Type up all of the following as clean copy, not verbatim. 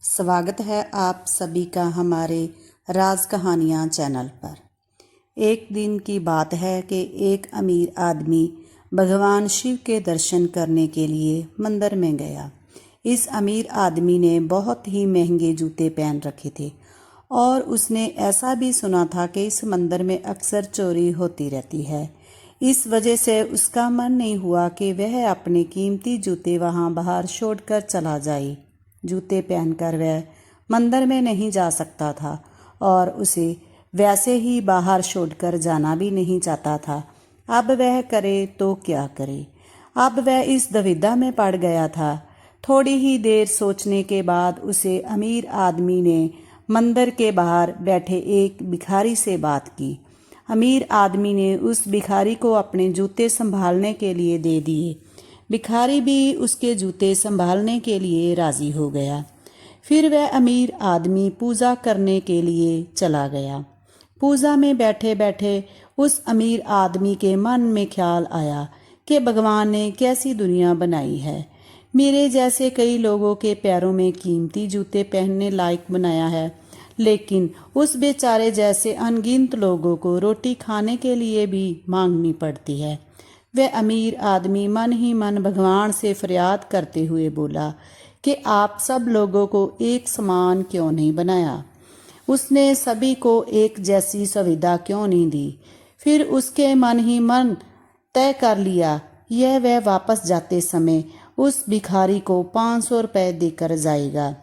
स्वागत है आप सभी का हमारे राज कहानियाँ चैनल पर। एक दिन की बात है कि एक अमीर आदमी भगवान शिव के दर्शन करने के लिए मंदिर में गया। इस अमीर आदमी ने बहुत ही महंगे जूते पहन रखे थे और उसने ऐसा भी सुना था कि इस मंदिर में अक्सर चोरी होती रहती है। इस वजह से उसका मन नहीं हुआ कि वह अपने कीमती जूते वहाँ बाहर छोड़कर चला जाए। जूते पहनकर वह मंदिर में नहीं जा सकता था और उसे वैसे ही बाहर छोड़कर जाना भी नहीं चाहता था। अब वह करे तो क्या करे। अब वह इस दुविधा में पड़ गया था। थोड़ी ही देर सोचने के बाद उसे अमीर आदमी ने मंदिर के बाहर बैठे एक भिखारी से बात की। अमीर आदमी ने उस भिखारी को अपने जूते संभालने के लिए दे दिए। भिखारी भी उसके जूते संभालने के लिए राजी हो गया। फिर वह अमीर आदमी पूजा करने के लिए चला गया। पूजा में बैठे बैठे उस अमीर आदमी के मन में ख्याल आया कि भगवान ने कैसी दुनिया बनाई है। मेरे जैसे कई लोगों के पैरों में कीमती जूते पहनने लायक बनाया है, लेकिन उस बेचारे जैसे अनगिनत लोगों को रोटी खाने के लिए भी मांगनी पड़ती है। वह अमीर आदमी मन ही मन भगवान से फरियाद करते हुए बोला कि आप सब लोगों को एक समान क्यों नहीं बनाया। उसने सभी को एक जैसी सुविधा क्यों नहीं दी। फिर उसके मन ही मन तय कर लिया यह वह वापस जाते समय उस भिखारी को 500 रुपये देकर जाएगा।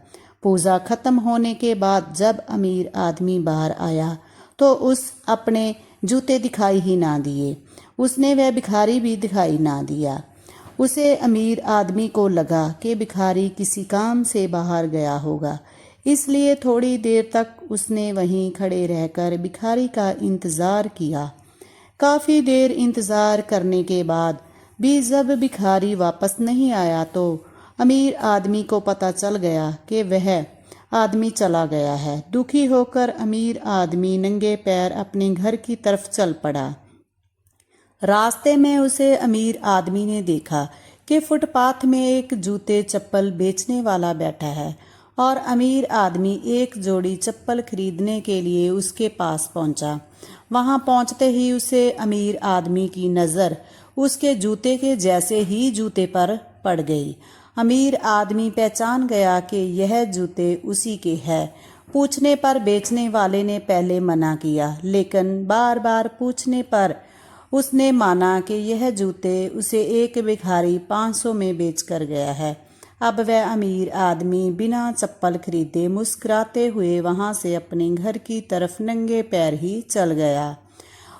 पूजा खत्म होने के बाद जब अमीर आदमी बाहर आया तो उस अपने जूते दिखाई ही ना दिए। उसने वह भिखारी भी दिखाई ना दिया। उसे अमीर आदमी को लगा कि भिखारी किसी काम से बाहर गया होगा, इसलिए थोड़ी देर तक उसने वहीं खड़े रहकर भिखारी का इंतज़ार किया। काफ़ी देर इंतज़ार करने के बाद भी जब भिखारी वापस नहीं आया तो अमीर आदमी को पता चल गया कि वह आदमी चला गया है। दुखी होकर अमीर आदमी नंगे पैर अपने घर की तरफ चल पड़ा। रास्ते में उसे अमीर आदमी ने देखा कि फुटपाथ में एक जूते चप्पल बेचने वाला बैठा है और अमीर आदमी एक जोड़ी चप्पल खरीदने के लिए उसके पास पहुंचा। वहां पहुंचते ही उसे अमीर आदमी की नज़र उसके जूते के जैसे ही जूते पर पड़ गई। अमीर आदमी पहचान गया कि यह जूते उसी के हैं। पूछने पर बेचने वाले ने पहले मना किया, लेकिन बार बार पूछने पर उसने माना कि यह जूते उसे एक भिखारी 500 में बेच कर गया है। अब वह अमीर आदमी बिना चप्पल खरीदे मुस्कुराते हुए वहां से अपने घर की तरफ नंगे पैर ही चल गया।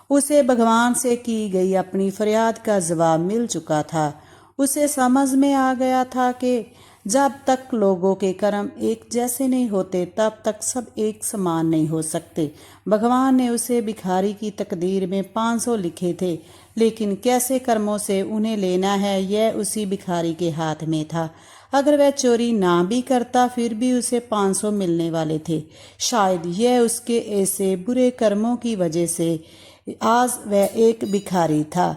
उसे भगवान से की गई अपनी फरियाद का जवाब मिल चुका था। उसे समझ में आ गया था कि जब तक लोगों के कर्म एक जैसे नहीं होते तब तक सब एक समान नहीं हो सकते। भगवान ने उसे भिखारी की तकदीर में 500 लिखे थे, लेकिन कैसे कर्मों से उन्हें लेना है यह उसी भिखारी के हाथ में था। अगर वह चोरी ना भी करता फिर भी उसे 500 मिलने वाले थे। शायद यह उसके ऐसे बुरे कर्मों की वजह से आज वह एक भिखारी था।